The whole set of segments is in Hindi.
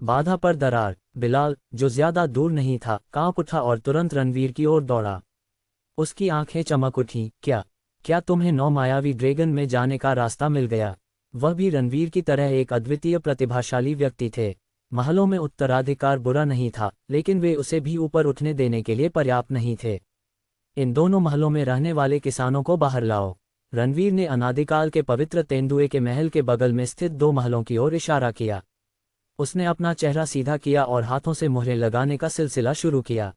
बाधा पर दरार। बिलाल, जो ज्यादा दूर नहीं था, कांप उठा और तुरंत रणवीर की ओर दौड़ा। उसकी आंखें चमक उठीं। क्या क्या तुम्हें 9 मायावी ड्रैगन में जाने का रास्ता मिल गया? वह भी रणवीर की तरह एक अद्वितीय प्रतिभाशाली व्यक्ति थे। महलों में उत्तराधिकार बुरा नहीं था, लेकिन वे उसे भी ऊपर उठने देने के लिए पर्याप्त नहीं थे। इन दोनों महलों में रहने वाले किसानों को बाहर लाओ। रणवीर ने अनादिकाल के पवित्र तेंदुए के महल के बगल में स्थित 2 महलों की ओर इशारा किया। उसने अपना चेहरा सीधा किया और हाथों से मुहरें लगाने का सिलसिला शुरू किया।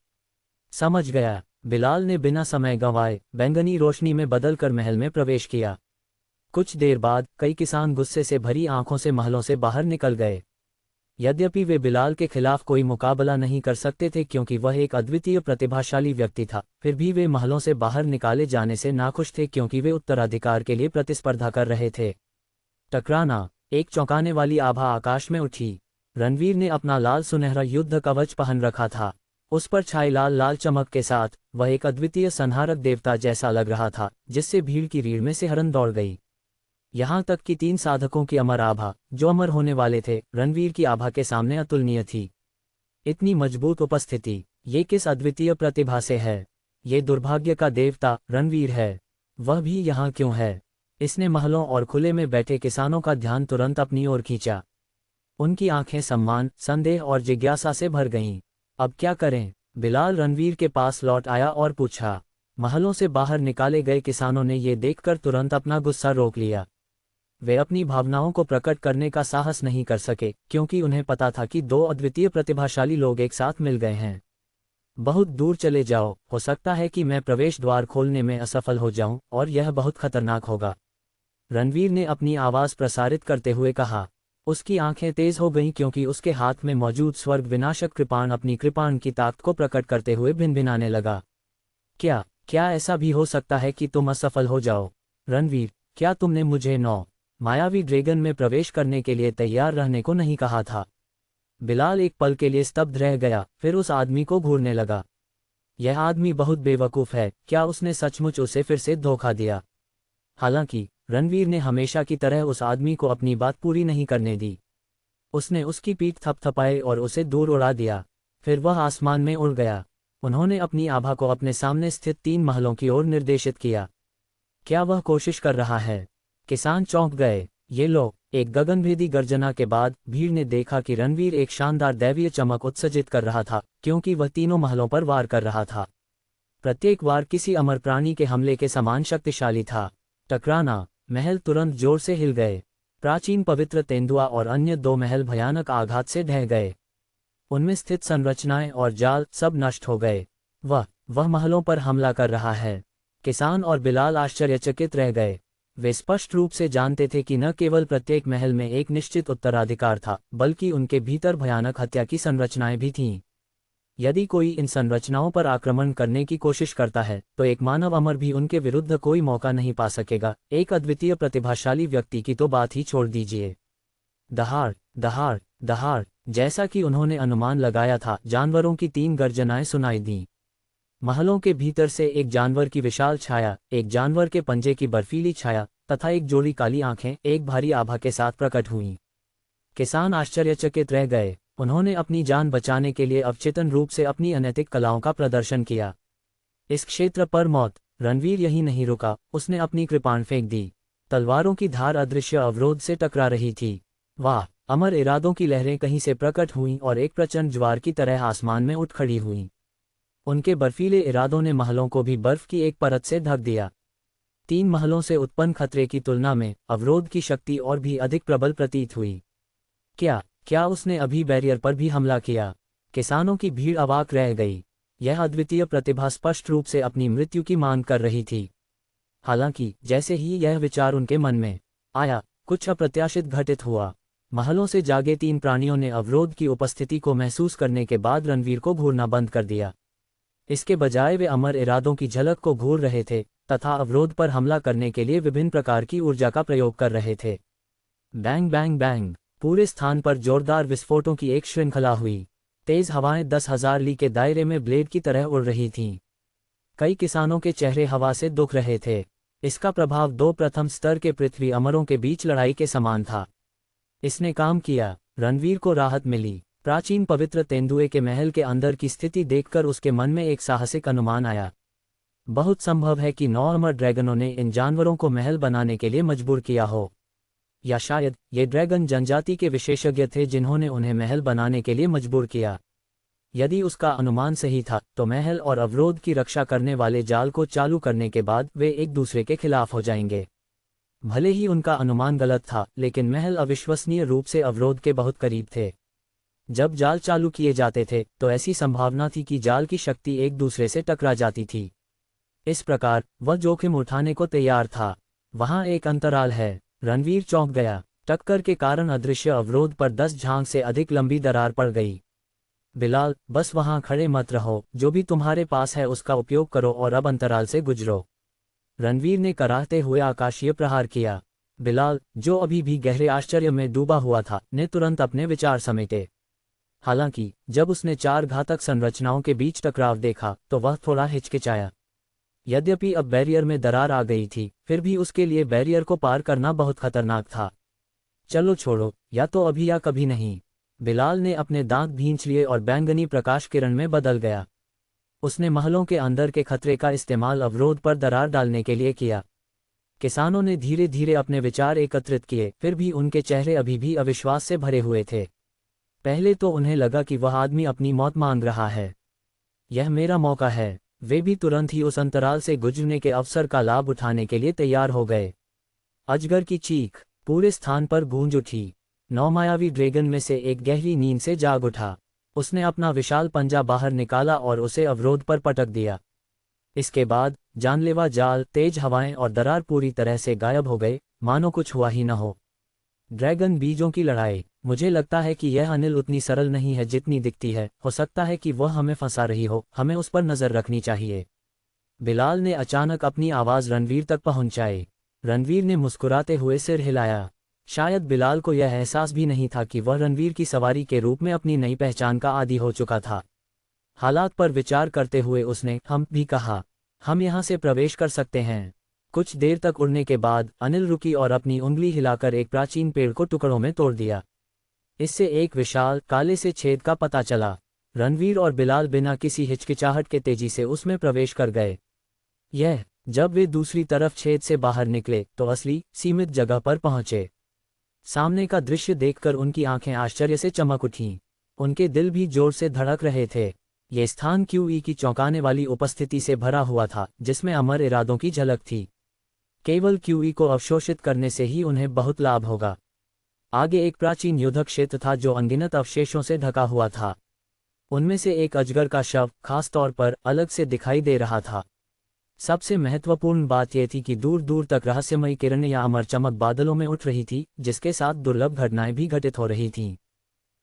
समझ गया। बिलाल ने बिना समय गंवाए बैंगनी रोशनी में बदलकर महल में प्रवेश किया। कुछ देर बाद कई किसान गुस्से से भरी आंखों से महलों से बाहर निकल गए। यद्यपि वे बिलाल के खिलाफ कोई मुकाबला नहीं कर सकते थे क्योंकि वह एक अद्वितीय प्रतिभाशाली व्यक्ति था, फिर भी वे महलों से बाहर निकाले जाने से नाखुश थे क्योंकि वे उत्तराधिकार के लिए प्रतिस्पर्धा कर रहे थे। टकराना। एक चौंकाने वाली आभा आकाश में उठी। रणवीर ने अपना लाल सुनहरा युद्ध कवच पहन रखा था। उस पर छाई लाल लाल चमक के साथ वह एक अद्वितीय संहारक देवता जैसा लग रहा था, जिससे भीड़ की रीढ़ में सिहरन दौड़ गई। यहाँ तक कि 3 साधकों की अमर आभा, जो अमर होने वाले थे, रणवीर की आभा के सामने अतुलनीय थी। इतनी मजबूत उपस्थिति, ये किस अद्वितीय प्रतिभा से है? ये दुर्भाग्य का देवता रणवीर है। वह भी यहाँ क्यों है? इसने महलों और खुले में बैठे किसानों का ध्यान तुरंत अपनी ओर खींचा। उनकी आंखें सम्मान, संदेह और जिज्ञासा से भर गईं। अब क्या करें? बिलाल रणवीर के पास लौट आया और पूछा। महलों से बाहर निकाले गए किसानों ने ये देखकर तुरंत अपना गुस्सा रोक लिया। वे अपनी भावनाओं को प्रकट करने का साहस नहीं कर सके क्योंकि उन्हें पता था कि 2 अद्वितीय प्रतिभाशाली लोग एक साथ मिल गए हैं। बहुत दूर चले जाओ, हो सकता है कि मैं प्रवेश द्वार खोलने में असफल हो जाऊं और यह बहुत खतरनाक होगा। रणवीर ने अपनी आवाज़ प्रसारित करते हुए कहा। उसकी आंखें तेज हो गईं क्योंकि उसके हाथ में मौजूद स्वर्ग विनाशक कृपाण अपनी कृपाण की ताकत को प्रकट करते हुए भिनभिनाने लगा। क्या क्या ऐसा भी हो सकता है कि तुम असफल हो जाओ? रणवीर, क्या तुमने मुझे 9 मायावी ड्रैगन में प्रवेश करने के लिए तैयार रहने को नहीं कहा था? बिलाल एक पल के लिए स्तब्ध रह गया, फिर उस आदमी को घूरने लगा। यह आदमी बहुत बेवकूफ़ है। क्या उसने सचमुच उसे फिर से धोखा दिया? हालांकि रणवीर ने हमेशा की तरह उस आदमी को अपनी बात पूरी नहीं करने दी। उसने उसकी पीठ थपथपाई और उसे दूर उड़ा दिया। फिर वह आसमान में उड़ गया। उन्होंने अपनी आभा को अपने सामने स्थित 3 महलों की ओर निर्देशित किया। क्या वह कोशिश कर रहा है? किसान चौंक गए। ये लो! एक गगनभेदी गर्जना के बाद भीड़ ने देखा कि रणवीर एक शानदार दैवीय चमक उत्सर्जित कर रहा था क्योंकि वह तीनों महलों पर वार कर रहा था। प्रत्येक वार किसी अमर प्राणी के हमले के समान शक्तिशाली था। टकराना। महल तुरंत जोर से हिल गए। प्राचीन पवित्र तेंदुआ और अन्य 2 महल भयानक आघात से ढह गए। उनमें स्थित संरचनाएं और जाल सब नष्ट हो गए। वह महलों पर हमला कर रहा है। किसान और बिलाल आश्चर्यचकित रह गए। वे स्पष्ट रूप से जानते थे कि न केवल प्रत्येक महल में एक निश्चित उत्तराधिकार था, बल्कि उनके भीतर भयानक हत्या की संरचनाएं भी थीं। यदि कोई इन संरचनाओं पर आक्रमण करने की कोशिश करता है तो एक मानव अमर भी उनके विरुद्ध कोई मौका नहीं पा सकेगा। एक अद्वितीय प्रतिभाशाली व्यक्ति की तो बात ही छोड़ दीजिए। दहाड़ दहाड़ दहाड़। जैसा कि उन्होंने अनुमान लगाया था, जानवरों की 3 गर्जनाएं सुनाई दीं। महलों के भीतर से एक जानवर की विशाल छाया, एक जानवर के पंजे की बर्फीली छाया तथा एक जोड़ी काली आंखें एक भारी आभा के साथ प्रकट हुईं। किसान आश्चर्यचकित रह गए। उन्होंने अपनी जान बचाने के लिए अवचेतन रूप से अपनी अनैतिक कलाओं का प्रदर्शन किया। इस क्षेत्र पर मौत। रणवीर यही नहीं रुका, उसने अपनी कृपाण फेंक दी। तलवारों की धार अदृश्य अवरोध से टकरा रही थी। वाह! अमर इरादों की लहरें कहीं से प्रकट हुईं और एक प्रचंड ज्वार की तरह आसमान में उठ खड़ी हुईं। उनके बर्फीले इरादों ने महलों को भी बर्फ की एक परत से ढक दिया। 3 महलों से उत्पन्न खतरे की तुलना में अवरोध की शक्ति और भी अधिक प्रबल प्रतीत हुई। क्या उसने अभी बैरियर पर भी हमला किया? किसानों की भीड़ अवाक रह गई। यह अद्वितीय प्रतिभा स्पष्ट रूप से अपनी मृत्यु की मांग कर रही थी। हालांकि जैसे ही यह विचार उनके मन में आया, कुछ अप्रत्याशित घटित हुआ। महलों से जागे 3 प्राणियों ने अवरोध की उपस्थिति को महसूस करने के बाद रणवीर को घूरना बंद कर दिया। इसके बजाय वे अमर इरादों की झलक को घूर रहे थे तथा अवरोध पर हमला करने के लिए विभिन्न प्रकार की ऊर्जा का प्रयोग कर रहे थे। Bang bang bang. पूरे स्थान पर जोरदार विस्फोटों की एक श्रृंखला हुई। तेज हवाएं 10,000 ली के दायरे में ब्लेड की तरह उड़ रही थीं। कई किसानों के चेहरे हवा से दुख रहे थे। इसका प्रभाव 2 प्रथम स्तर के पृथ्वी अमरों के बीच लड़ाई के समान था। इसने काम किया। रणवीर को राहत मिली। प्राचीन पवित्र तेंदुए के महल के अंदर की स्थिति देखकर उसके मन में एक साहसिक अनुमान आया। बहुत संभव है कि 9 अमर ड्रैगनों ने इन जानवरों को महल बनाने के लिए मजबूर किया हो, या शायद ये ड्रैगन जनजाति के विशेषज्ञ थे जिन्होंने उन्हें महल बनाने के लिए मजबूर किया। यदि उसका अनुमान सही था तो महल और अवरोध की रक्षा करने वाले जाल को चालू करने के बाद वे एक दूसरे के खिलाफ हो जाएंगे। भले ही उनका अनुमान गलत था, लेकिन महल अविश्वसनीय रूप से अवरोध के बहुत करीब थे। जब जाल चालू किए जाते थे तो ऐसी संभावना थी कि जाल की शक्ति एक दूसरे से टकरा जाती थी। इस प्रकार वह जोखिम उठाने को तैयार था। वहां एक अंतराल है। रणवीर चौंक गया। टक्कर के कारण अदृश्य अवरोध पर 10 झांग से अधिक लंबी दरार पड़ गई। बिलाल, बस वहां खड़े मत रहो, जो भी तुम्हारे पास है उसका उपयोग करो और अब अंतराल से गुजरो। रणवीर ने कराहते हुए आकाशीय प्रहार किया। बिलाल, जो अभी भी गहरे आश्चर्य में डूबा हुआ था, ने तुरंत अपने विचार समेटे। हालांकि जब उसने 4 घातक संरचनाओं के बीच टकराव देखा तो वह थोड़ा हिचकिचाया। यद्यपि अब बैरियर में दरार आ गई थी, फिर भी उसके लिए बैरियर को पार करना बहुत खतरनाक था। चलो छोड़ो, या तो अभी या कभी नहीं। बिलाल ने अपने दांत भींच लिए और बैंगनी प्रकाश किरण में बदल गया। उसने महलों के अंदर के खतरे का इस्तेमाल अवरोध पर दरार डालने के लिए किया। किसानों ने धीरे धीरे अपने विचार एकत्रित किए, फिर भी उनके चेहरे अभी भी अविश्वास से भरे हुए थे। पहले तो उन्हें लगा कि वह आदमी अपनी मौत मांग रहा है। यह मेरा मौका है। वे भी तुरंत ही उस अंतराल से गुजरने के अवसर का लाभ उठाने के लिए तैयार हो गए। अजगर की चीख पूरे स्थान पर गूंज उठी। 9 मायावी ड्रैगन में से एक गहरी नींद से जाग उठा। उसने अपना विशाल पंजा बाहर निकाला और उसे अवरोध पर पटक दिया। इसके बाद जानलेवा जाल, तेज हवाएं और दरार पूरी तरह से गायब हो गए, मानो कुछ हुआ ही न हो। ड्रैगन बीजों की लड़ाई। मुझे लगता है कि यह अनिल उतनी सरल नहीं है जितनी दिखती है। हो सकता है कि वह हमें फंसा रही हो। हमें उस पर नजर रखनी चाहिए। बिलाल ने अचानक अपनी आवाज रणवीर तक पहुंचाई। रणवीर ने मुस्कुराते हुए सिर हिलाया। शायद बिलाल को यह एहसास भी नहीं था कि वह रणवीर की सवारी के रूप में अपनी नई पहचान का आदी हो चुका था। हालात पर विचार करते हुए उसने हम भी कहा, हम यहाँ से प्रवेश कर सकते हैं। कुछ देर तक उड़ने के बाद अनिल रुकी और अपनी उंगली हिलाकर एक प्राचीन पेड़ को टुकड़ों में तोड़ दिया। इससे एक विशाल काले से छेद का पता चला। रणवीर और बिलाल बिना किसी हिचकिचाहट के तेजी से उसमें प्रवेश कर गए। जब वे दूसरी तरफ छेद से बाहर निकले तो असली सीमित जगह पर पहुंचे। सामने का दृश्य देखकर उनकी आंखें आश्चर्य से चमक उठीं। उनके दिल भी जोर से धड़क रहे थे। ये स्थान क्यूई की चौंकाने वाली उपस्थिति से भरा हुआ था, जिसमें अमर इरादों की झलक थी। केवल क्यूई को अवशोषित करने से ही उन्हें बहुत लाभ होगा। आगे एक प्राचीन युद्ध क्षेत्र था जो अनगिनत अवशेषों से ढका हुआ था। उनमें से एक अजगर का शव खास तौर पर अलग से दिखाई दे रहा था। सबसे महत्वपूर्ण बात यह थी कि दूर दूर तक रहस्यमयी किरणें या अमर चमक बादलों में उठ रही थी, जिसके साथ दुर्लभ घटनाएं भी घटित हो रही थीं।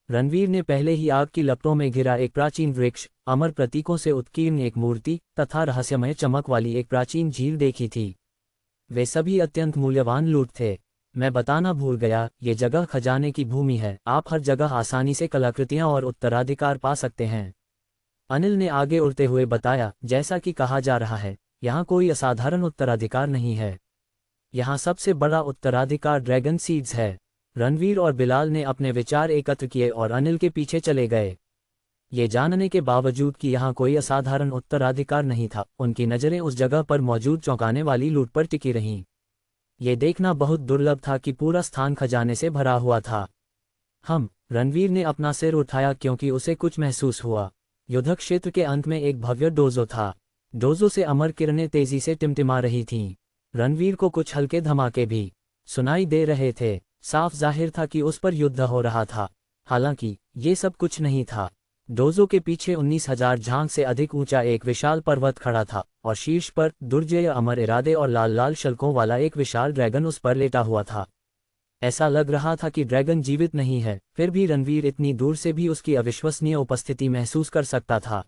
रणवीर ने पहले ही आग की लपटों में घिरा एक प्राचीन वृक्ष, अमर प्रतीकों से उत्कीर्ण एक मूर्ति तथा रहस्यमय चमक वाली एक प्राचीन झील देखी थी। वे सभी अत्यंत मूल्यवान लूट थे। मैं बताना भूल गया, ये जगह खजाने की भूमि है। आप हर जगह आसानी से कलाकृतियां और उत्तराधिकार पा सकते हैं। अनिल ने आगे उड़ते हुए बताया, जैसा कि कहा जा रहा है, यहाँ कोई असाधारण उत्तराधिकार नहीं है। यहाँ सबसे बड़ा उत्तराधिकार ड्रैगन सीड्स है। रणवीर और बिलाल ने अपने विचार एकत्र किए और अनिल के पीछे चले गए। ये जानने के बावजूद कि यहाँ कोई असाधारण उत्तराधिकार नहीं था, उनकी नज़रें उस जगह पर मौजूद चौंकाने वाली लूट पर टिकी रहीं। ये देखना बहुत दुर्लभ था कि पूरा स्थान खजाने से भरा हुआ था। रणवीर ने अपना सिर उठाया क्योंकि उसे कुछ महसूस हुआ। युद्ध क्षेत्र के अंत में एक भव्य डोजो था। डोजो से अमर किरणें तेजी से टिमटिमा रही थीं। रणवीर को कुछ हल्के धमाके भी सुनाई दे रहे थे। साफ जाहिर था कि उस पर युद्ध हो रहा था। हालांकि ये सब कुछ नहीं था। डोजो के पीछे 19,000 झांग से अधिक ऊंचा एक विशाल पर्वत खड़ा था और शीर्ष पर दुर्जय अमर इरादे और लाल लाल शल्कों वाला एक विशाल ड्रैगन उस पर लेटा हुआ था। ऐसा लग रहा था कि ड्रैगन जीवित नहीं है, फिर भी रणवीर इतनी दूर से भी उसकी अविश्वसनीय उपस्थिति महसूस कर सकता था।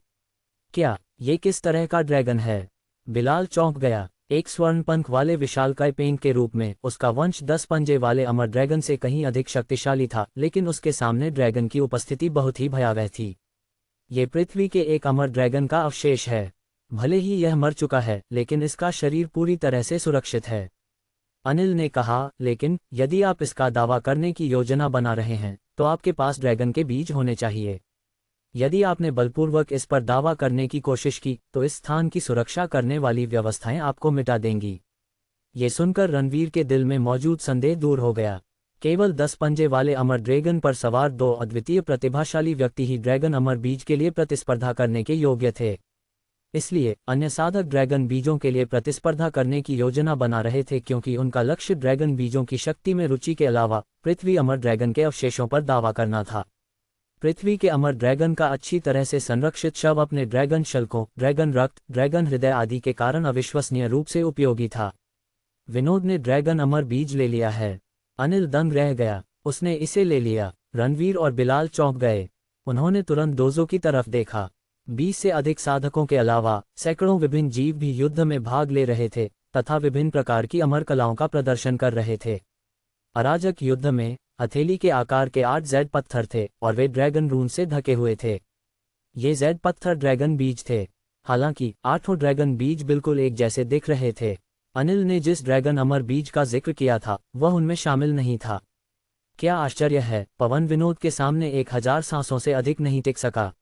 क्या ये किस तरह का ड्रैगन है? बिलाल चौंक गया। एक स्वर्ण पंख वाले विशालकाय पेंट के रूप में उसका वंश 10 पंजे वाले अमर ड्रैगन से कहीं अधिक शक्तिशाली था, लेकिन उसके सामने ड्रैगन की उपस्थिति बहुत ही भयावह थी। ये पृथ्वी के एक अमर ड्रैगन का अवशेष है। भले ही यह मर चुका है, लेकिन इसका शरीर पूरी तरह से सुरक्षित है। अनिल ने कहा, लेकिन यदि आप इसका दावा करने की योजना बना रहे हैं तो आपके पास ड्रैगन के बीज होने चाहिए। यदि आपने बलपूर्वक इस पर दावा करने की कोशिश की तो इस स्थान की सुरक्षा करने वाली व्यवस्थाएं आपको मिटा देंगी। ये सुनकर रणवीर के दिल में मौजूद संदेह दूर हो गया। केवल 10 पंजे वाले अमर ड्रैगन पर सवार 2 अद्वितीय प्रतिभाशाली व्यक्ति ही ड्रैगन अमर बीज के लिए प्रतिस्पर्धा करने के योग्य थे। इसलिए अन्य साधक ड्रैगन बीजों के लिए प्रतिस्पर्धा करने की योजना बना रहे थे, क्योंकि उनका लक्ष्य ड्रैगन बीजों की शक्ति में रुचि के अलावा पृथ्वी अमर ड्रैगन के अवशेषों पर दावा करना था। पृथ्वी के अमर ड्रैगन का अच्छी तरह से संरक्षित शव अपने ड्रैगन शल्कों, ड्रैगन रक्त, ड्रैगन हृदय आदि के कारण अविश्वसनीय रूप से उपयोगी था। विनोद ने ड्रैगन अमर बीज ले लिया है। अनिल दंग रह गया। उसने इसे ले लिया। रणवीर और बिलाल चौंक गए। उन्होंने तुरंत डोजो की तरफ देखा। 20 से अधिक साधकों के अलावा सैकड़ों विभिन्न जीव भी युद्ध में भाग ले रहे थे तथा विभिन्न प्रकार की अमर कलाओं का प्रदर्शन कर रहे थे। अराजक युद्ध में हथेली के आकार के 8 जेड पत्थर थे और वे ड्रैगन रून से ढके हुए थे। ये जेड पत्थर ड्रैगन बीज थे। हालांकि 8 ड्रैगन बीज बिल्कुल एक जैसे दिख रहे थे। अनिल ने जिस ड्रैगन अमर बीज का जिक्र किया था वह उनमें शामिल नहीं था। क्या आश्चर्य है, पवन विनोद के सामने 1000 सांसों से अधिक नहीं टिक सका।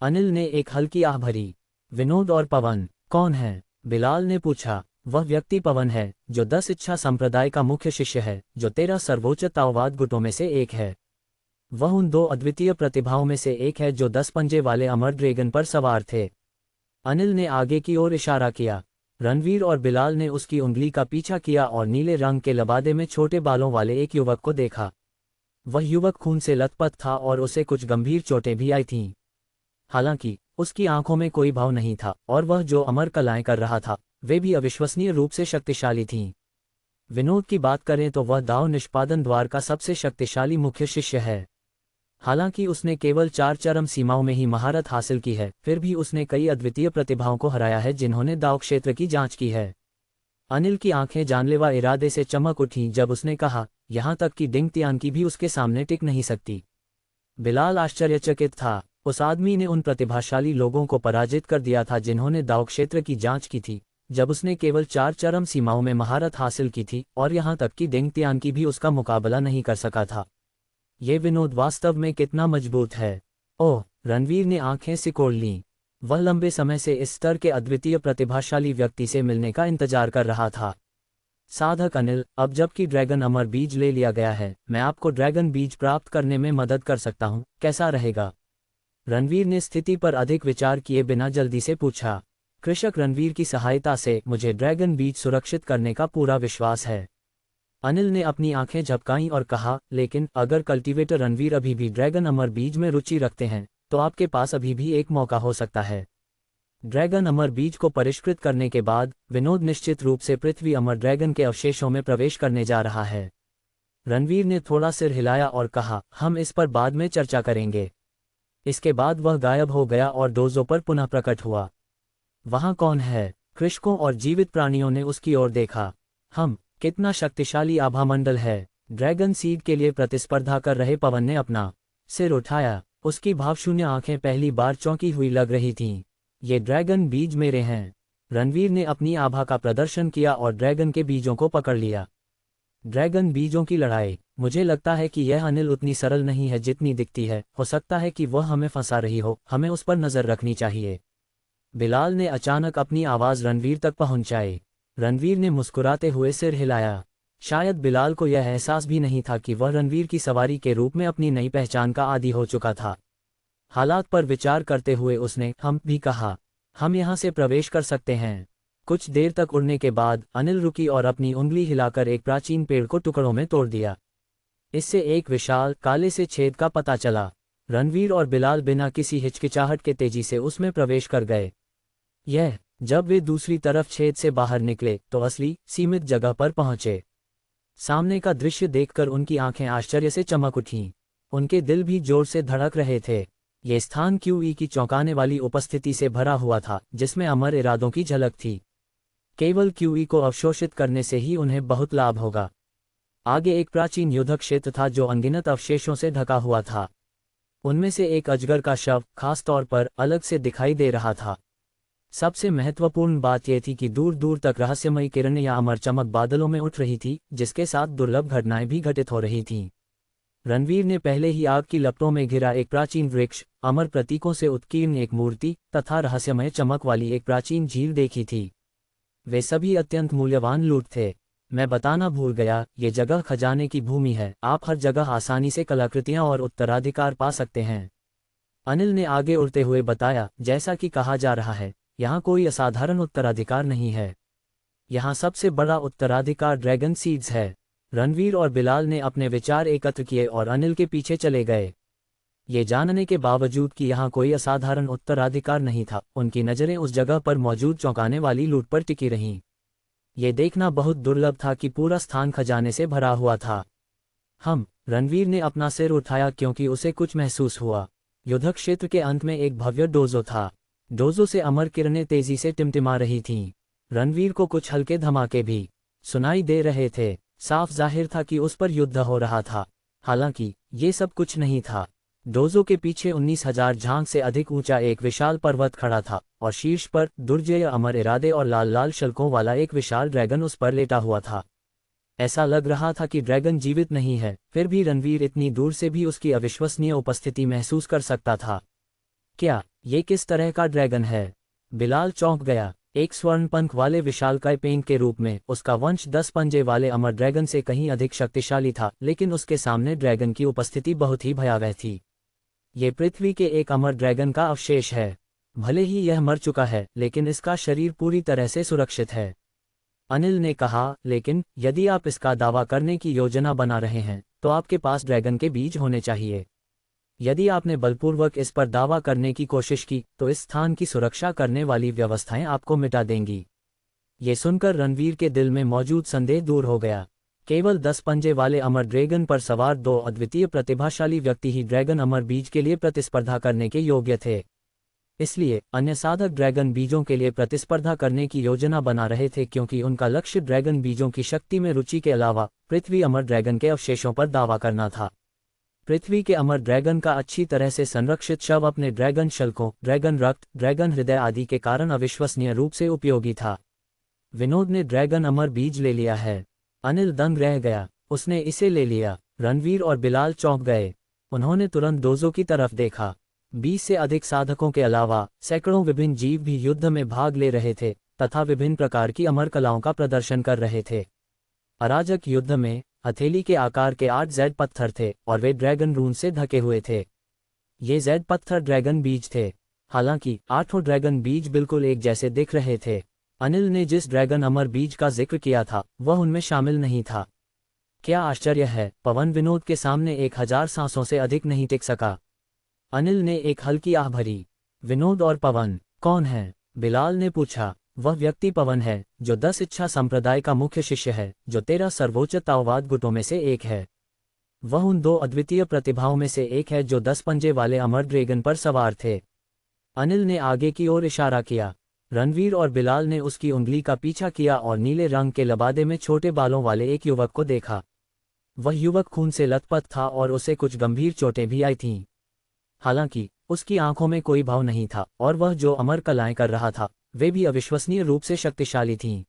अनिल ने एक हल्की आह भरी। विनोद और पवन कौन है? बिलाल ने पूछा। वह व्यक्ति पवन है जो 10 इच्छा संप्रदाय का मुख्य शिष्य है, जो 13 सर्वोच्च ताओवाद गुटों में से एक है। वह उन 2 अद्वितीय प्रतिभाओं में से एक है जो 10 पंजे वाले अमर ड्रैगन पर सवार थे। अनिल ने आगे की ओर इशारा किया। रणवीर और बिलाल ने उसकी उंगली का पीछा किया और नीले रंग के लबादे में छोटे बालों वाले एक युवक को देखा। वह युवक खून से लथपथ था और उसे कुछ गंभीर चोटें भी आई थीं। हालांकि उसकी आंखों में कोई भाव नहीं था और वह जो अमर कलाएं कर रहा था वे भी अविश्वसनीय रूप से शक्तिशाली थीं। विनोद की बात करें तो वह दाव निष्पादन द्वार का सबसे शक्तिशाली मुख्य शिष्य है। हालांकि उसने केवल 4 चरम सीमाओं में ही महारत हासिल की है, फिर भी उसने कई अद्वितीय प्रतिभाओं को हराया है जिन्होंने दाव क्षेत्र की जांच की है। अनिल की आंखें जानलेवा इरादे से चमक उठीं जब उसने कहा, यहां तक कि डिंग तियान की भी उसके सामने टिक नहीं सकती। बिलाल आश्चर्यचकित था। उस आदमी ने उन प्रतिभाशाली लोगों को पराजित कर दिया था जिन्होंने दाव क्षेत्र की जांच की थी, जब उसने केवल 4 चरम सीमाओं में महारत हासिल की थी, और यहां तक कि डिंग तियान की भी उसका मुकाबला नहीं कर सका था। ये विनोद वास्तव में कितना मजबूत है। ओह, रणवीर ने आंखें सिकोड़ लीं। वह लंबे समय से इस स्तर के अद्वितीय प्रतिभाशाली व्यक्ति से मिलने का इंतजार कर रहा था। साधक अनिल, अब जबकि ड्रैगन अमर बीज ले लिया गया है, मैं आपको ड्रैगन बीज प्राप्त करने में मदद कर सकता हूं, कैसा रहेगा? रणवीर ने स्थिति पर अधिक विचार किए बिना जल्दी से पूछा। कृषक रणवीर की सहायता से मुझे ड्रैगन बीज सुरक्षित करने का पूरा विश्वास है। अनिल ने अपनी आंखें झपकाईं और कहा, लेकिन अगर कल्टीवेटर रणवीर अभी भी ड्रैगन अमर बीज में रुचि रखते हैं तो आपके पास अभी भी एक मौका हो सकता है। ड्रैगन अमर बीज को परिष्कृत करने के बाद विनोद निश्चित रूप से पृथ्वी अमर ड्रैगन के अवशेषों में प्रवेश करने जा रहा है। रणवीर ने थोड़ा सिर हिलाया और कहा, हम इस पर बाद में चर्चा करेंगे। इसके बाद वह गायब हो गया और डोजो पर पुनः प्रकट हुआ। वहां कौन है? कृषकों और जीवित प्राणियों ने उसकी ओर देखा। हम, कितना शक्तिशाली आभामंडल है। ड्रैगन सीड के लिए प्रतिस्पर्धा कर रहे पवन ने अपना सिर उठाया। उसकी भावशून्य आंखें पहली बार चौंकी हुई लग रही थीं। ये ड्रैगन बीज मेरे हैं। रणवीर ने अपनी आभा का प्रदर्शन किया और ड्रैगन के बीजों को पकड़ लिया। ड्रैगन बीजों की लड़ाई। मुझे लगता है कि यह अनिल उतनी सरल नहीं है जितनी दिखती है। हो सकता है कि वह हमें फंसा रही हो, हमें उस पर नजर रखनी चाहिए। बिलाल ने अचानक अपनी आवाज रणवीर तक पहुंचाई। रणवीर ने मुस्कुराते हुए सिर हिलाया। शायद बिलाल को यह एहसास भी नहीं था कि वह रणवीर की सवारी के रूप में अपनी नई पहचान का आदी हो चुका था। हालात पर विचार करते हुए उसने हम भी कहा, हम यहां से प्रवेश कर सकते हैं। कुछ देर तक उड़ने के बाद अनिल रुकी और अपनी उंगली हिलाकर एक प्राचीन पेड़ को टुकड़ों में तोड़ दिया। इससे एक विशाल काले से छेद का पता चला। रणवीर और बिलाल बिना किसी हिचकिचाहट के तेजी से उसमें प्रवेश कर गए। जब वे दूसरी तरफ छेद से बाहर निकले तो असली सीमित जगह पर पहुंचे। सामने का दृश्य देखकर उनकी आंखें आश्चर्य से चमक उठीं। उनके दिल भी जोर से धड़क रहे थे। ये स्थान क्यूई की चौंकाने वाली उपस्थिति से भरा हुआ था, जिसमें अमर इरादों की झलक थी। केवल क्यूई को अवशोषित करने से ही उन्हें बहुत लाभ होगा। आगे एक प्राचीन युद्ध क्षेत्र था जो अनगिनत अवशेषों से ढका हुआ था। उनमें से एक अजगर का शव खास तौर पर अलग से दिखाई दे रहा था। सबसे महत्वपूर्ण बात यह थी कि दूर दूर तक रहस्यमयी किरणें या अमर चमक बादलों में उठ रही थी, जिसके साथ दुर्लभ घटनाएं भी घटित हो रही थीं। रणवीर ने पहले ही आग की लपटों में घिरा एक प्राचीन वृक्ष, अमर प्रतीकों से उत्कीर्ण एक मूर्ति तथा रहस्यमय चमक वाली एक प्राचीन झील देखी थी। वे सभी अत्यंत मूल्यवान लूट थे। मैं बताना भूल गया, ये जगह खजाने की भूमि है। आप हर जगह आसानी से कलाकृतियां और उत्तराधिकार पा सकते हैं। अनिल ने आगे उड़ते हुए बताया, जैसा कि कहा जा रहा है, यहाँ कोई असाधारण उत्तराधिकार नहीं है। यहाँ सबसे बड़ा उत्तराधिकार ड्रैगन सीड्स है। रणवीर और बिलाल ने अपने विचार एकत्र किए और अनिल के पीछे चले गए। ये जानने के बावजूद कि यहाँ कोई असाधारण उत्तराधिकार नहीं था, उनकी नज़रें उस जगह पर मौजूद चौंकाने वाली लूट पर टिकी रहीं। ये देखना बहुत दुर्लभ था कि पूरा स्थान खजाने से भरा हुआ था। रणवीर ने अपना सिर उठाया क्योंकि उसे कुछ महसूस हुआ। युद्ध क्षेत्र के अंत में एक भव्य डोजो था। डोजो से अमर किरणें तेजी से टिमटिमा रही थीं। रणवीर को कुछ हल्के धमाके भी सुनाई दे रहे थे। साफ जाहिर था कि उस पर युद्ध हो रहा था। हालांकि ये सब कुछ नहीं था। डोजो के पीछे 19,000 झांग से अधिक ऊंचा एक विशाल पर्वत खड़ा था और शीर्ष पर दुर्जय अमर इरादे और लाल लाल शल्कों वाला एक विशाल ड्रैगन उस पर लेटा हुआ था। ऐसा लग रहा था कि ड्रैगन जीवित नहीं है, फिर भी रणवीर इतनी दूर से भी उसकी अविश्वसनीय उपस्थिति महसूस कर सकता था। क्या ये किस तरह का ड्रैगन है? बिलाल चौंक गया। एक स्वर्ण पंख वाले विशालकाय पेंग के रूप में उसका वंश 10 पंजे वाले अमर ड्रैगन से कहीं अधिक शक्तिशाली था, लेकिन उसके सामने ड्रैगन की उपस्थिति बहुत ही भयावह थी। ये पृथ्वी के एक अमर ड्रैगन का अवशेष है। भले ही यह मर चुका है, लेकिन इसका शरीर पूरी तरह से सुरक्षित है। अनिल ने कहा, लेकिन यदि आप इसका दावा करने की योजना बना रहे हैं, तो आपके पास ड्रैगन के बीज होने चाहिए। यदि आपने बलपूर्वक इस पर दावा करने की कोशिश की, तो इस स्थान की सुरक्षा करने वाली व्यवस्थाएं आपको मिटा देंगी। ये सुनकर रणवीर के दिल में मौजूद संदेह दूर हो गया। केवल 10 पंजे वाले अमर ड्रैगन पर सवार 2 अद्वितीय प्रतिभाशाली व्यक्ति ही ड्रैगन अमर बीज के लिए प्रतिस्पर्धा करने के योग्य थे। इसलिए अन्य साधक ड्रैगन बीजों के लिए प्रतिस्पर्धा करने की योजना बना रहे थे, क्योंकि उनका लक्ष्य ड्रैगन बीजों की शक्ति में रुचि के अलावा पृथ्वी अमर ड्रैगन के अवशेषों पर दावा करना था। पृथ्वी के अमर ड्रैगन का अच्छी तरह से संरक्षित शव अपने ड्रैगन शल्कों, ड्रैगन रक्त, ड्रैगन हृदय आदि के कारण अविश्वसनीय रूप से उपयोगी था। विनोद ने ड्रैगन अमर बीज ले लिया है। अनिल दंग रह गया। उसने इसे ले लिया। रणवीर और बिलाल चौंक गए। उन्होंने तुरंत डोजो की तरफ देखा। 20 से अधिक साधकों के अलावा सैकड़ों विभिन्न जीव भी युद्ध में भाग ले रहे थे तथा विभिन्न प्रकार की अमर कलाओं का प्रदर्शन कर रहे थे। अराजक युद्ध में हथेली के आकार के 8 जेड पत्थर थे और वे ड्रैगन रून से ढके हुए थे। ये जेड पत्थर ड्रैगन बीज थे। हालांकि 8 ड्रैगन बीज बिल्कुल एक जैसे दिख रहे थे। अनिल ने जिस ड्रैगन अमर बीज का जिक्र किया था, वह उनमें शामिल नहीं था। क्या आश्चर्य है, पवन विनोद के सामने 1000 सांसों से अधिक नहीं टिक सका। अनिल ने एक हल्की आह भरी। विनोद और पवन कौन है? बिलाल ने पूछा। वह व्यक्ति पवन है, जो 10 इच्छा संप्रदाय का मुख्य शिष्य है, जो 13 सर्वोच्च ताओवाद गुटों में से एक है। वह उन 2 अद्वितीय प्रतिभाओं में से एक है जो 10 पंजे वाले अमर ड्रैगन पर सवार थे। अनिल ने आगे की ओर इशारा किया। रणवीर और बिलाल ने उसकी उंगली का पीछा किया और नीले रंग के लबादे में छोटे बालों वाले एक युवक को देखा। वह युवक खून से लथपथ था और उसे कुछ गंभीर चोटें भी आई थीं। हालांकि उसकी आंखों में कोई भाव नहीं था और वह जो अमर कलाएं कर रहा था, वे भी अविश्वसनीय रूप से शक्तिशाली थीं।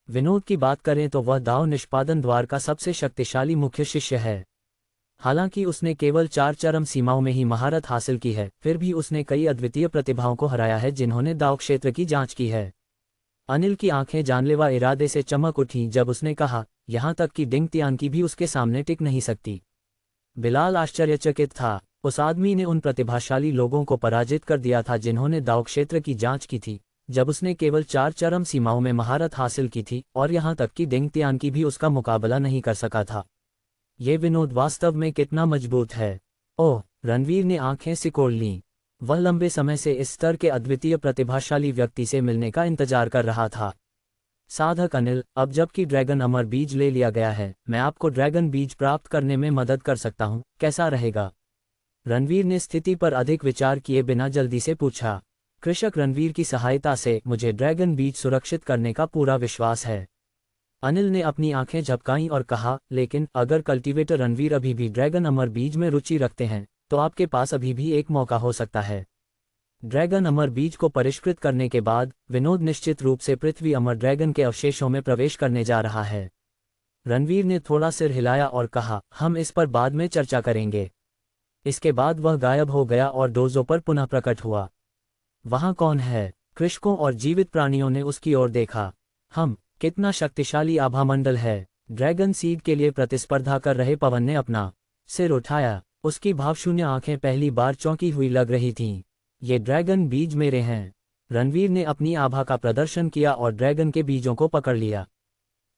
विनोद की बात करें तो वह दाव निष्पादन द्वार का सबसे शक्तिशाली मुख्य शिष्य है। हालांकि उसने केवल 4 चरम सीमाओं में ही महारत हासिल की है, फिर भी उसने कई अद्वितीय प्रतिभाओं को हराया है जिन्होंने दाव क्षेत्र की जांच की है। अनिल की आंखें जानलेवा इरादे से चमक उठीं जब उसने कहा, यहाँ तक कि डिंग तियान की भी उसके सामने टिक नहीं सकती। बिलाल आश्चर्यचकित था। उस आदमी ने उन प्रतिभाशाली लोगों को पराजित कर दिया था जिन्होंने दाव क्षेत्र की जांच की थी, जब उसने केवल 4 चरम सीमाओं में महारत हासिल की थी, और यहाँ तक कि डिंग तियान की भी उसका मुकाबला नहीं कर सका था। ये विनोद वास्तव में कितना मजबूत है। ओह, रणवीर ने आंखें सिकोड़ लीं। वह लंबे समय से इस स्तर के अद्वितीय प्रतिभाशाली व्यक्ति से मिलने का इंतजार कर रहा था। साधक अनिल, अब जबकि ड्रैगन अमर बीज ले लिया गया है, मैं आपको ड्रैगन बीज प्राप्त करने में मदद कर सकता हूँ, कैसा रहेगा? रणवीर ने स्थिति पर अधिक विचार किए बिना जल्दी से पूछा। कृषक रणवीर की सहायता से मुझे ड्रैगन बीज सुरक्षित करने का पूरा विश्वास है। अनिल ने अपनी आंखें झपकाईं और कहा, लेकिन अगर कल्टीवेटर रणवीर अभी भी ड्रैगन अमर बीज में रुचि रखते हैं, तो आपके पास अभी भी एक मौका हो सकता है। ड्रैगन अमर बीज को परिष्कृत करने के बाद विनोद निश्चित रूप से पृथ्वी अमर ड्रैगन के अवशेषों में प्रवेश करने जा रहा है। रणवीर ने थोड़ा सिर हिलाया और कहा, हम इस पर बाद में चर्चा करेंगे। इसके बाद वह गायब हो गया और डोजो पर पुनः प्रकट हुआ। वहाँ कौन है? कृषकों और जीवित प्राणियों ने उसकी ओर देखा। कितना शक्तिशाली आभामंडल है। ड्रैगन सीड के लिए प्रतिस्पर्धा कर रहे पवन ने अपना सिर उठाया। उसकी भावशून्य आंखें पहली बार चौंकी हुई लग रही थीं। ये ड्रैगन बीज मेरे हैं। रणवीर ने अपनी आभा का प्रदर्शन किया और ड्रैगन के बीजों को पकड़ लिया।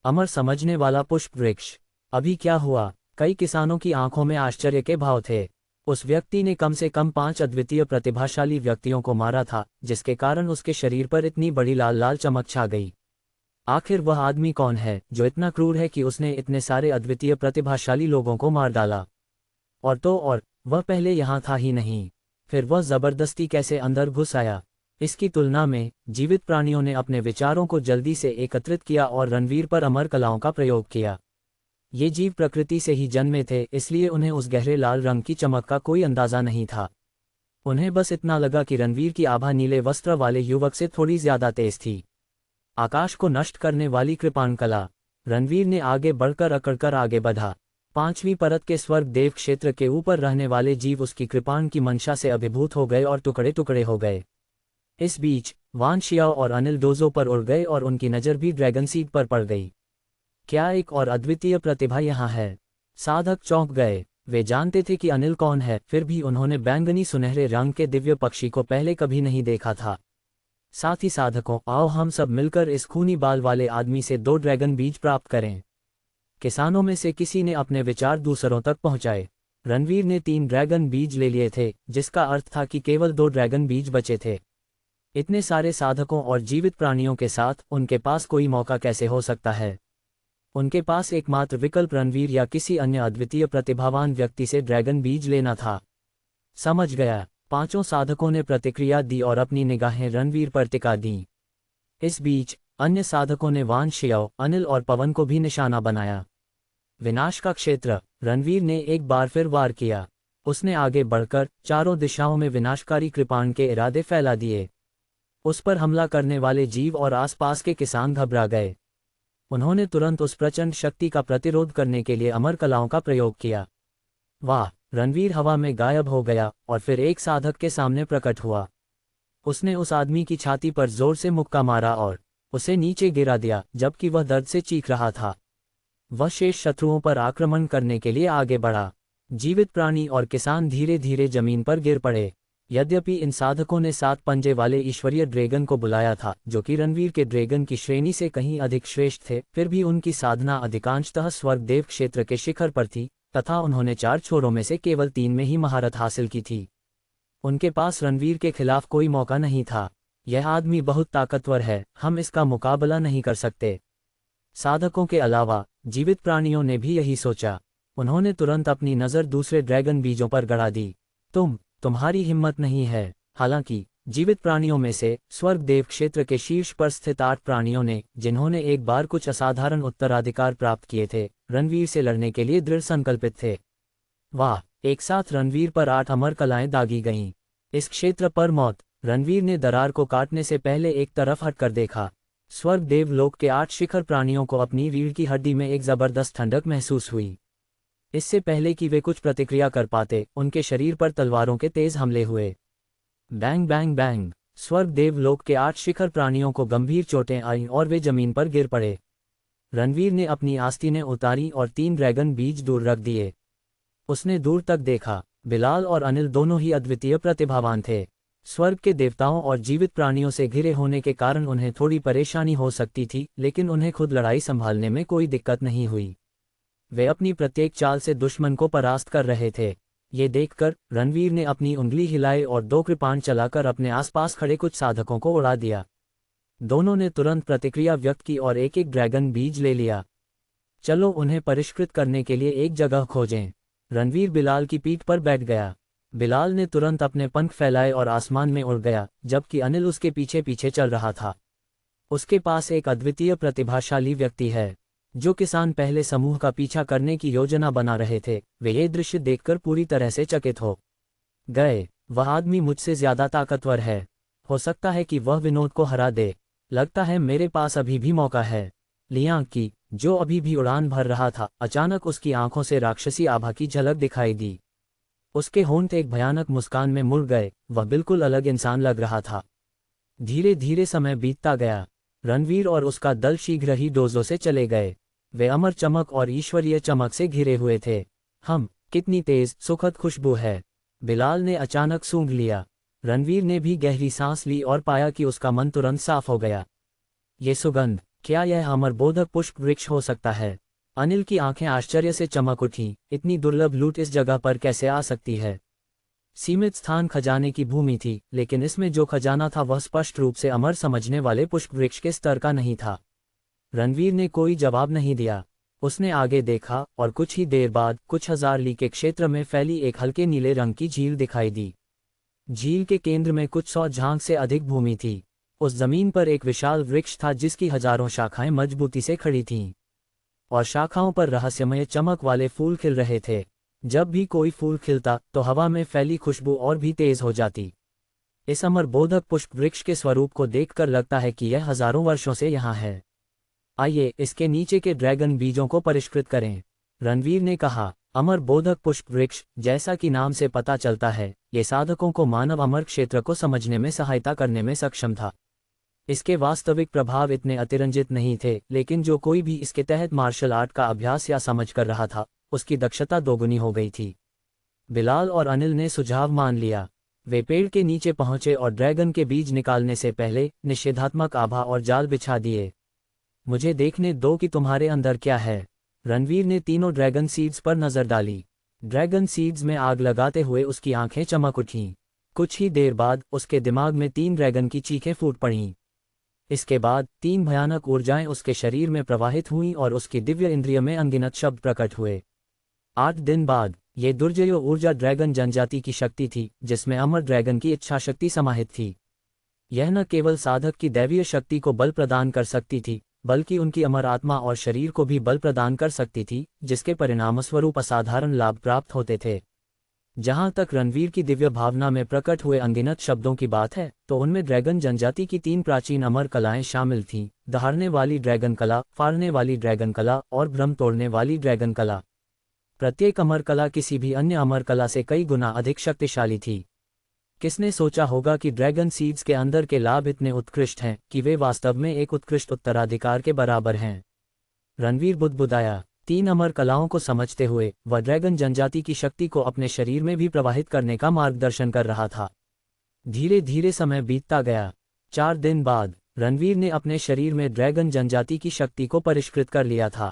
अमर समझने वाला पुष्प वृक्ष। अभी क्या हुआ? कई किसानों की आंखों में आश्चर्य के भाव थे। उस व्यक्ति ने कम से कम 5 अद्वितीय प्रतिभाशाली व्यक्तियों को मारा था, जिसके कारण उसके शरीर पर इतनी बड़ी लाल लाल चमक छा गई। आखिर वह आदमी कौन है जो इतना क्रूर है कि उसने इतने सारे अद्वितीय प्रतिभाशाली लोगों को मार डाला? और वह पहले यहाँ था ही नहीं। फिर वह जबरदस्ती कैसे अंदर घुस आया? इसकी तुलना में जीवित प्राणियों ने अपने विचारों को जल्दी से एकत्रित किया और रणवीर पर अमर कलाओं का प्रयोग किया। ये जीव प्रकृति से ही जन्मे थे, इसलिए उन्हें उस गहरे लाल रंग की चमक का कोई अंदाजा नहीं था। उन्हें बस इतना लगा कि रणवीर की आभा नीले वस्त्र वाले युवक से थोड़ी ज्यादा तेज थी। आकाश को नष्ट करने वाली कृपाण कला। रणवीर ने आगे बढ़कर अकड़कर आगे बढ़ा। 5वीं परत के स्वर्ग देव क्षेत्र के ऊपर रहने वाले जीव उसकी कृपाण की मंशा से अभिभूत हो गए और टुकड़े टुकड़े हो गए। इस बीच वान शियाओ और अनिल डोजो पर उड़ गए और उनकी नज़र भी ड्रैगन सीड पर पड़ गई। क्या एक और अद्वितीय प्रतिभा यहाँ है? साधक चौंक गए। वे जानते थे कि अनिल कौन है, फिर भी उन्होंने बैंगनी सुनहरे रंग के दिव्य पक्षी को पहले कभी नहीं देखा था। साथ ही साधकों, आओ हम सब मिलकर इस खूनी बाल वाले आदमी से 2 ड्रैगन बीज प्राप्त करें। किसानों में से किसी ने अपने विचार दूसरों तक पहुंचाए। रणवीर ने 3 ड्रैगन बीज ले लिए थे, जिसका अर्थ था कि केवल 2 ड्रैगन बीज बचे थे। इतने सारे साधकों और जीवित प्राणियों के साथ उनके पास कोई मौका कैसे हो सकता है? उनके पास एकमात्र विकल्प रणवीर या किसी अन्य अद्वितीय प्रतिभावान व्यक्ति से ड्रैगन बीज लेना था। समझ गया। 5 साधकों ने प्रतिक्रिया दी और अपनी निगाहें रणवीर पर टिका दीं। इस बीच अन्य साधकों ने वान शियाओ, अनिल और पवन को भी निशाना बनाया। विनाश का क्षेत्र। रणवीर ने एक बार फिर वार किया। उसने आगे बढ़कर चारों दिशाओं में विनाशकारी कृपाण के इरादे फैला दिए। उस पर हमला करने वाले जीव और आसपास के किसान घबरा गए। उन्होंने तुरंत उस प्रचंड शक्ति का प्रतिरोध करने के लिए अमर कलाओं का प्रयोग किया। वाह! रणवीर हवा में गायब हो गया और फिर एक साधक के सामने प्रकट हुआ। उसने उस आदमी की छाती पर जोर से मुक्का मारा और उसे नीचे गिरा दिया, जबकि वह दर्द से चीख रहा था। वह शेष शत्रुओं पर आक्रमण करने के लिए आगे बढ़ा। जीवित प्राणी और किसान धीरे धीरे जमीन पर गिर पड़े। यद्यपि इन साधकों ने 7 पंजे वाले ईश्वरीय ड्रैगन को बुलाया था, जो कि रणवीर के ड्रैगन की श्रेणी से कहीं अधिक श्रेष्ठ थे, फिर भी उनकी साधना अधिकांशतः स्वर्ग देव क्षेत्र के शिखर पर थी, तथा उन्होंने 4 छोरों में से केवल 3 में ही महारत हासिल की थी। उनके पास रणवीर के खिलाफ कोई मौका नहीं था। यह आदमी बहुत ताकतवर है, हम इसका मुकाबला नहीं कर सकते। साधकों के अलावा जीवित प्राणियों ने भी यही सोचा। उन्होंने तुरंत अपनी नज़र दूसरे ड्रैगन बीजों पर गड़ा दी। तुम्हारी हिम्मत नहीं है। हालांकि जीवित प्राणियों में से स्वर्ग देव क्षेत्र के शीर्ष पर स्थित 8 प्राणियों ने, जिन्होंने एक बार कुछ असाधारण उत्तराधिकार प्राप्त किए थे, रणवीर से लड़ने के लिए दृढ़ संकल्पित थे। वाह! एक साथ रणवीर पर 8 अमर कलाएं दागी गईं। इस क्षेत्र पर मौत। रणवीर ने दरार को काटने से पहले एक तरफ हटकर देखा। स्वर्ग देव लोक के 8 शिखर प्राणियों को अपनी रीढ़ की हड्डी में एक जबरदस्त ठंडक महसूस हुई। इससे पहले कि वे कुछ प्रतिक्रिया कर पाते, उनके शरीर पर तलवारों के तेज हमले हुए। Bang bang bang. स्वर्ग देव लोक के 8 शिखर प्राणियों को गंभीर चोटें आईं और वे जमीन पर गिर पड़े। रणवीर ने अपनी आस्तीनें उतारी और 3 ड्रैगन बीज दूर रख दिए। उसने दूर तक देखा। बिलाल और अनिल दोनों ही अद्वितीय प्रतिभावान थे। स्वर्ग के देवताओं और जीवित प्राणियों से घिरे होने के कारण उन्हें थोड़ी परेशानी हो सकती थी, लेकिन उन्हें खुद लड़ाई संभालने में कोई दिक्कत नहीं हुई। वे अपनी प्रत्येक चाल से दुश्मन को परास्त कर रहे थे। ये देखकर रणवीर ने अपनी उंगली हिलाई और 2 कृपाण चलाकर अपने आसपास खड़े कुछ साधकों को उड़ा दिया। दोनों ने तुरंत प्रतिक्रिया व्यक्त की और एक एक ड्रैगन बीज ले लिया। चलो उन्हें परिष्कृत करने के लिए एक जगह खोजें। रणवीर बिलाल की पीठ पर बैठ गया। बिलाल ने तुरंत अपने पंख फैलाए और आसमान में उड़ गया, जबकि अनिल उसके पीछे पीछे चल रहा था। उसके पास एक अद्वितीय प्रतिभाशाली व्यक्ति है। जो किसान पहले समूह का पीछा करने की योजना बना रहे थे, वे ये दृश्य देखकर पूरी तरह से चकित हो गए। वह आदमी मुझसे ज्यादा ताकतवर है। हो सकता है कि वह विनोद को हरा दे। लगता है मेरे पास अभी भी मौका है। लियांग की जो अभी भी उड़ान भर रहा था, अचानक उसकी आंखों से राक्षसी आभा की झलक दिखाई दी। उसके होंठ एक भयानक मुस्कान में मुड़ गए, वह बिल्कुल अलग इंसान लग रहा था। धीरे धीरे समय बीतता गया। रणवीर और उसका दल शीघ्र ही डोजों से चले गए। वे अमर चमक और ईश्वरीय चमक से घिरे हुए थे। कितनी तेज सुखद खुशबू है, बिलाल ने अचानक सूंघ लिया। रणवीर ने भी गहरी सांस ली और पाया कि उसका मन तुरंत साफ हो गया। ये सुगंध, क्या यह अमर बोधक पुष्प वृक्ष हो सकता है? अनिल की आंखें आश्चर्य से चमक उठीं, इतनी दुर्लभ लूट इस जगह पर कैसे आ सकती है? सीमित स्थान खजाने की भूमि थी, लेकिन इसमें जो खजाना था वह स्पष्ट रूप से अमर समझने वाले पुष्प वृक्ष के स्तर का नहीं था। रणवीर ने कोई जवाब नहीं दिया। उसने आगे देखा और कुछ ही देर बाद कुछ हजार ली के क्षेत्र में फैली एक हल्के नीले रंग की झील दिखाई दी। झील के केंद्र में कुछ 100 झांग से अधिक भूमि थी। उस जमीन पर एक विशाल वृक्ष था जिसकी हजारों शाखाएं मजबूती से खड़ी थीं, और शाखाओं पर रहस्यमय चमक वाले फूल खिल रहे थे। जब भी कोई फूल खिलता तो हवा में फैली खुशबू और भी तेज हो जाती। इस अमर बोधक पुष्प वृक्ष के स्वरूप को देखकर लगता है कि यह हजारों वर्षों से यहाँ है। आइए इसके नीचे के ड्रैगन बीजों को परिष्कृत करें, रणवीर ने कहा। अमर बोधक पुष्प वृक्ष, जैसा कि नाम से पता चलता है, ये साधकों को मानव अमर क्षेत्र को समझने में सहायता करने में सक्षम था। इसके वास्तविक प्रभाव इतने अतिरंजित नहीं थे, लेकिन जो कोई भी इसके तहत मार्शल आर्ट का अभ्यास या समझ कर रहा था, उसकी दक्षता दोगुनी हो गई थी। बिलाल और अनिल ने सुझाव मान लिया। वे पेड़ के नीचे पहुंचे और ड्रैगन के बीज निकालने से पहले निषेधात्मक आभा और जाल बिछा दिए। मुझे देखने दो कि तुम्हारे अंदर क्या है। रणवीर ने तीनों ड्रैगन सीड्स पर नजर डाली। ड्रैगन सीड्स में आग लगाते हुए उसकी आंखें चमक उठीं। कुछ ही देर बाद उसके दिमाग में 3 ड्रैगन की चीखें फूट पड़ीं। इसके बाद 3 भयानक ऊर्जाएं उसके शरीर में प्रवाहित हुईं और उसकी दिव्य इंद्रिय में अनगिनत शब्द प्रकट हुए। 8 दिन बाद ये दुर्जय ऊर्जा ड्रैगन जनजाति की शक्ति थी, जिसमें अमर ड्रैगन की इच्छा शक्ति समाहित थी। यह न केवल साधक की दैवीय शक्ति को बल प्रदान कर सकती थी, बल्कि उनकी अमर आत्मा और शरीर को भी बल प्रदान कर सकती थी, जिसके परिणामस्वरूप असाधारण लाभ प्राप्त होते थे। जहां तक रणवीर की दिव्य भावना में प्रकट हुए अनगिनत शब्दों की बात है, तो उनमें ड्रैगन जनजाति की 3 प्राचीन अमर कलाएं शामिल थीं: दहाड़ने वाली ड्रैगन कला, फाड़ने वाली ड्रैगन कला और भ्रम तोड़ने वाली ड्रैगन कला। प्रत्येक अमर कला किसी भी अन्य अमर कला से कई गुना अधिक शक्तिशाली थी। किसने सोचा होगा कि ड्रैगन सीड्स के अंदर के लाभ इतने उत्कृष्ट हैं कि वे वास्तव में एक उत्कृष्ट उत्तराधिकार के बराबर हैं? रणवीर बुदबुदाया। 3 अमर कलाओं को समझते हुए वह ड्रैगन जनजाति की शक्ति को अपने शरीर में भी प्रवाहित करने का मार्गदर्शन कर रहा था। धीरे धीरे समय बीतता गया। 4 दिन बाद रणवीर ने अपने शरीर में ड्रैगन जनजाति की शक्ति को परिष्कृत कर लिया था।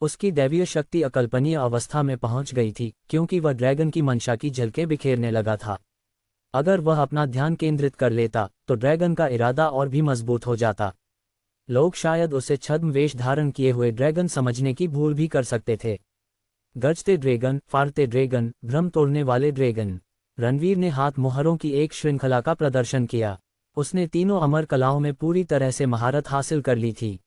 उसकी दैवीय शक्ति अकल्पनीय अवस्था में पहुंच गई थी, क्योंकि वह ड्रैगन की मंशा की झलकें बिखेरने लगा था। अगर वह अपना ध्यान केंद्रित कर लेता तो ड्रैगन का इरादा और भी मजबूत हो जाता। लोग शायद उसे छद्म वेश धारण किए हुए ड्रैगन समझने की भूल भी कर सकते थे। गरजते ड्रैगन, फाड़ते ड्रैगन, भ्रम तोड़ने वाले ड्रैगन। रणवीर ने हाथ मुहरों की एक श्रृंखला का प्रदर्शन किया। उसने तीनों अमर कलाओं में पूरी तरह से महारत हासिल कर ली थी।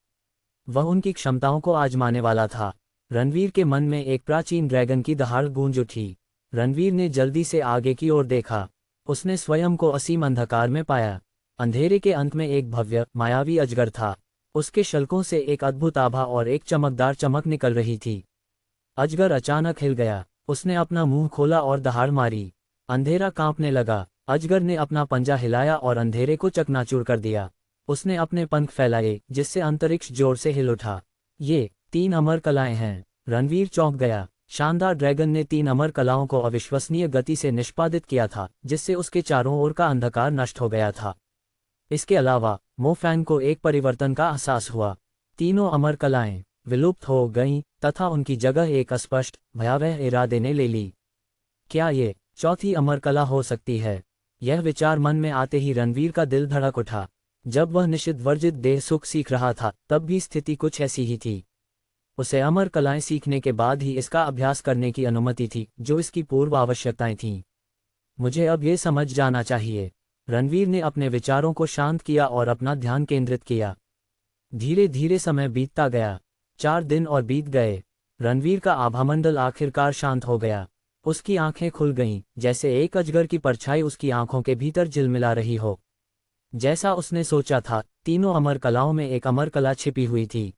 वह उनकी क्षमताओं को आजमाने वाला था। रणवीर के मन में एक प्राचीन ड्रैगन की दहाड़ गूंज उठी। रणवीर ने जल्दी से आगे की ओर देखा। उसने स्वयं को असीम अंधकार में पाया। अंधेरे के अंत में एक भव्य, मायावी अजगर था। उसके शल्कों से एक अद्भुत आभा और एक चमकदार चमक निकल रही थी। अजगर अचानक हिल गया। उसने अपना मुंह खोला और दहाड़ मारी। अंधेरा कांपने लगा। अजगर ने अपना पंजा हिलाया और अंधेरे को चकनाचूर कर दिया। उसने अपने पंख फैलाए, जिससे अंतरिक्ष जोर से हिल उठा। ये 3 अमर कलाएं हैं। रणवीर चौंक गया। शानदार ड्रैगन ने 3 अमर कलाओं को अविश्वसनीय गति से निष्पादित किया था, जिससे उसके चारों ओर का अंधकार नष्ट हो गया था। इसके अलावा मोफैंग को एक परिवर्तन का एहसास हुआ। तीनों अमर कलाएं विलुप्त हो गईं तथा उनकी जगह एक अस्पष्ट, भयावह इरादे ने ले ली। क्या ये 4थी अमर कला हो सकती है? यह विचार मन में आते ही रणवीर का दिल धड़क उठा। जब वह निषिद्ध वर्जित देह सुख सीख रहा था, तब भी स्थिति कुछ ऐसी ही थी। उसे अमर कलाएं सीखने के बाद ही इसका अभ्यास करने की अनुमति थी, जो इसकी पूर्व आवश्यकताएं थीं। मुझे अब ये समझ जाना चाहिए। रणवीर ने अपने विचारों को शांत किया और अपना ध्यान केंद्रित किया। धीरे धीरे समय बीतता गया। 4 दिन और बीत गए। रणवीर का आभामंडल आखिरकार शांत हो गया। उसकी आंखें खुल गईं, जैसे एक अजगर की परछाई उसकी आंखों के भीतर झिलमिला रही हो। जैसा उसने सोचा था, तीनों अमर कलाओं में एक अमर कला छिपी हुई थी।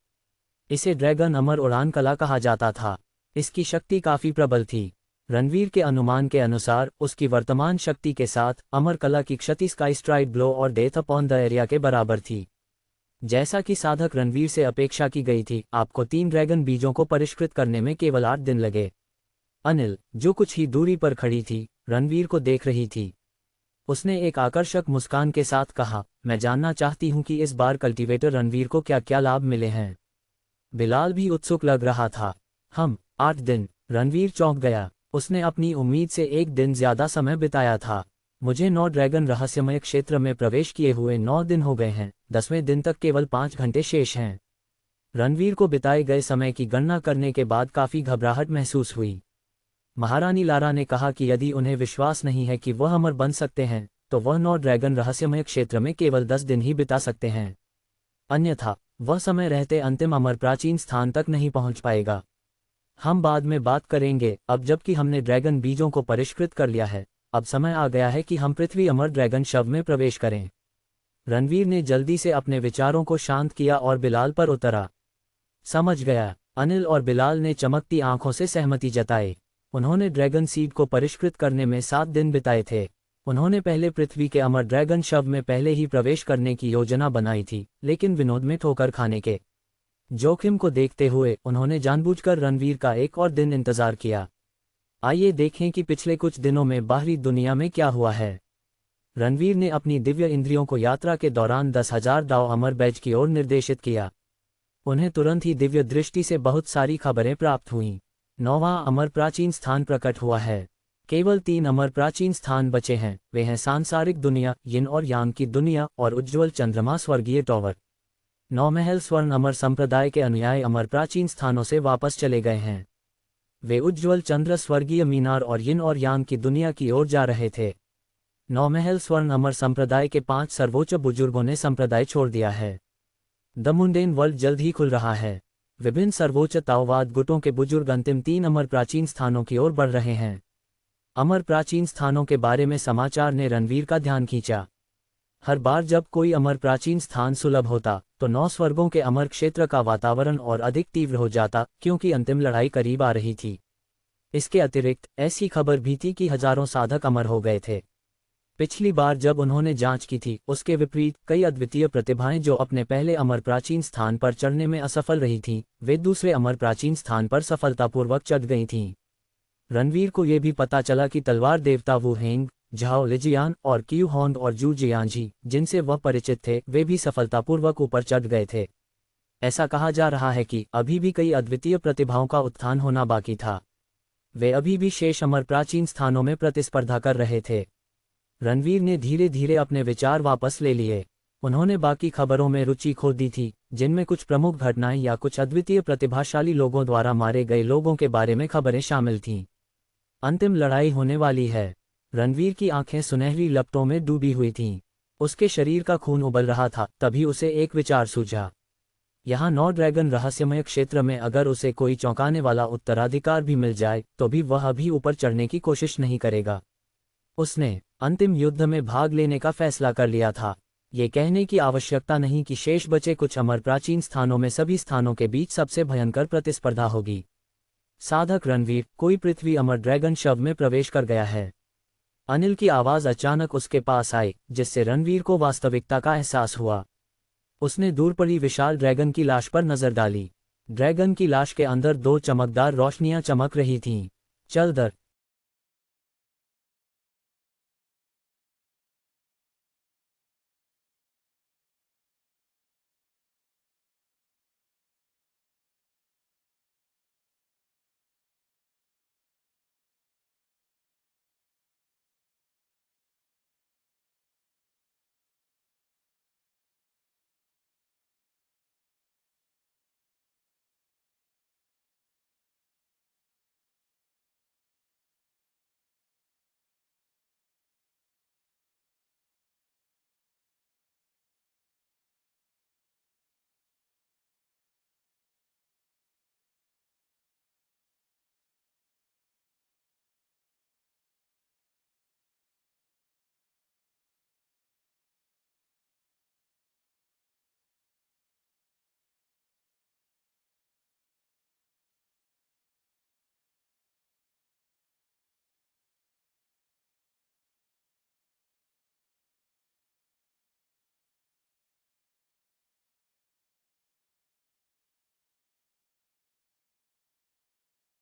इसे ड्रैगन अमर उड़ान कला कहा जाता था। इसकी शक्ति काफी प्रबल थी। रणवीर के अनुमान के अनुसार उसकी वर्तमान शक्ति के साथ अमर कला की क्षति स्काई स्ट्राइक ब्लो और डेथ अपॉन द एरिया के बराबर थी। जैसा कि साधक रणवीर से अपेक्षा की गई थी, आपको 3 ड्रैगन बीजों को परिष्कृत करने में केवल 8 दिन लगे। अनिल, जो कुछ ही दूरी पर खड़ी थी, रणवीर को देख रही थी। उसने एक आकर्षक मुस्कान के साथ कहा, मैं जानना चाहती हूं कि इस बार कल्टीवेटर रणवीर को क्या क्या लाभ मिले हैं। बिलाल भी उत्सुक लग रहा था। 8 दिन। रणवीर चौंक गया। उसने अपनी उम्मीद से 1 दिन ज्यादा समय बिताया था। मुझे 9 ड्रैगन रहस्यमय क्षेत्र में प्रवेश किए हुए 9 दिन हो गए हैं, 10वें दिन तक केवल 5 घंटे शेष हैं। रणवीर को बिताए गए समय की गणना करने के बाद काफी घबराहट महसूस हुई। महारानी लारा ने कहा कि यदि उन्हें विश्वास नहीं है कि वह अमर बन सकते हैं, तो वह 9 ड्रैगन रहस्यमय क्षेत्र में केवल 10 दिन ही बिता सकते हैं। अन्यथा वह समय रहते अंतिम अमर प्राचीन स्थान तक नहीं पहुंच पाएगा। हम बाद में बात करेंगे। अब जबकि हमने ड्रैगन बीजों को परिष्कृत कर लिया है, अब समय आ गया है कि हम पृथ्वी अमर ड्रैगन शव में प्रवेश करें। रणवीर ने जल्दी से अपने विचारों को शांत किया और बिलाल पर उतरा। समझ गया। अनिल और बिलाल ने चमकती आंखों से सहमति जताई। उन्होंने ड्रैगन सीड को परिष्कृत करने में 7 दिन बिताए थे। उन्होंने पहले पृथ्वी के अमर ड्रैगन शव में पहले ही प्रवेश करने की योजना बनाई थी, लेकिन विनोद में ठोकर खाने के जोखिम को देखते हुए उन्होंने जानबूझकर रणवीर का एक और दिन इंतजार किया। आइए देखें कि पिछले कुछ दिनों में बाहरी दुनिया में क्या हुआ है। रणवीर ने अपनी दिव्य इंद्रियों को यात्रा के दौरान 10,000 दाव अमर बैज की ओर निर्देशित किया। उन्हें तुरंत ही दिव्य दृष्टि से बहुत सारी खबरें प्राप्त हुईं। 9वां अमर प्राचीन स्थान प्रकट हुआ है। केवल 3 अमर प्राचीन स्थान बचे हैं। वे हैं सांसारिक दुनिया, यिन और यांग की दुनिया और उज्ज्वल चंद्रमा स्वर्गीय टॉवर। 9 महल स्वर्ण अमर संप्रदाय के अनुयायी अमर प्राचीन स्थानों से वापस चले गए हैं। वे उज्ज्वल चंद्र स्वर्गीय मीनार और यिन और यांग की दुनिया की ओर जा रहे थे। 9 महल स्वर्ण अमर संप्रदाय के 5 सर्वोच्च बुजुर्गों ने संप्रदाय छोड़ दिया है। द मुंडेन वर्ल्ड जल्द ही खुल रहा है। विभिन्न सर्वोच्च ताओवाद गुटों के बुजुर्ग अंतिम 3 अमर प्राचीन स्थानों की ओर बढ़ रहे हैं। अमर प्राचीन स्थानों के बारे में समाचार ने रणवीर का ध्यान खींचा। हर बार जब कोई अमर प्राचीन स्थान सुलभ होता, तो 9 स्वर्गों के अमर क्षेत्र का वातावरण और अधिक तीव्र हो जाता, क्योंकि अंतिम लड़ाई करीब आ रही थी। इसके अतिरिक्त ऐसी खबर भी थी कि हजारों साधक अमर हो गए थे। पिछली बार जब उन्होंने जांच की थी, उसके विपरीत कई अद्वितीय प्रतिभाएं जो अपने पहले अमर प्राचीन स्थान पर चढ़ने में असफल रही थीं, वे दूसरे अमर प्राचीन स्थान पर सफलतापूर्वक चढ़ गई थीं। रणवीर को यह भी पता चला कि तलवार देवता वू हेंग, झाओ लिजियान और क्यू होंग और जू जियांजी, जिनसे वह परिचित थे, वे भी सफलतापूर्वक ऊपर चढ़ गए थे। ऐसा कहा जा रहा है कि अभी भी कई अद्वितीय प्रतिभाओं का उत्थान होना बाकी था। वे अभी भी शेष अमर प्राचीन स्थानों में प्रतिस्पर्धा कर रहे थे। रणवीर ने धीरे धीरे अपने विचार वापस ले लिए। उन्होंने बाकी खबरों में रुचि खो दी थी, जिनमें कुछ प्रमुख घटनाएं या कुछ अद्वितीय प्रतिभाशाली लोगों द्वारा मारे गए लोगों के बारे में खबरें शामिल थीं। अंतिम लड़ाई होने वाली है। रणवीर की आंखें सुनहरी लपटों में डूबी हुई थीं। उसके शरीर का खून उबल रहा था। तभी उसे एक विचार सूझा। यहाँ 9 ड्रैगन रहस्यमय क्षेत्र में अगर उसे कोई चौंकाने वाला उत्तराधिकार भी मिल जाए, तो भी वह अभी ऊपर चढ़ने की कोशिश नहीं करेगा। उसने अंतिम युद्ध में भाग लेने का फैसला कर लिया था। ये कहने की आवश्यकता नहीं कि शेष बचे कुछ अमर प्राचीन स्थानों में सभी स्थानों के बीच सबसे भयंकर प्रतिस्पर्धा होगी। साधक रणवीर, कोई पृथ्वी अमर ड्रैगन शव में प्रवेश कर गया है। अनिल की आवाज अचानक उसके पास आई, जिससे रणवीर को वास्तविकता का एहसास हुआ। उसने दूर पड़ी विशाल ड्रैगन की लाश पर नजर डाली। ड्रैगन की लाश के अंदर 2 चमकदार रोशनियां चमक रही थीं। चल दर,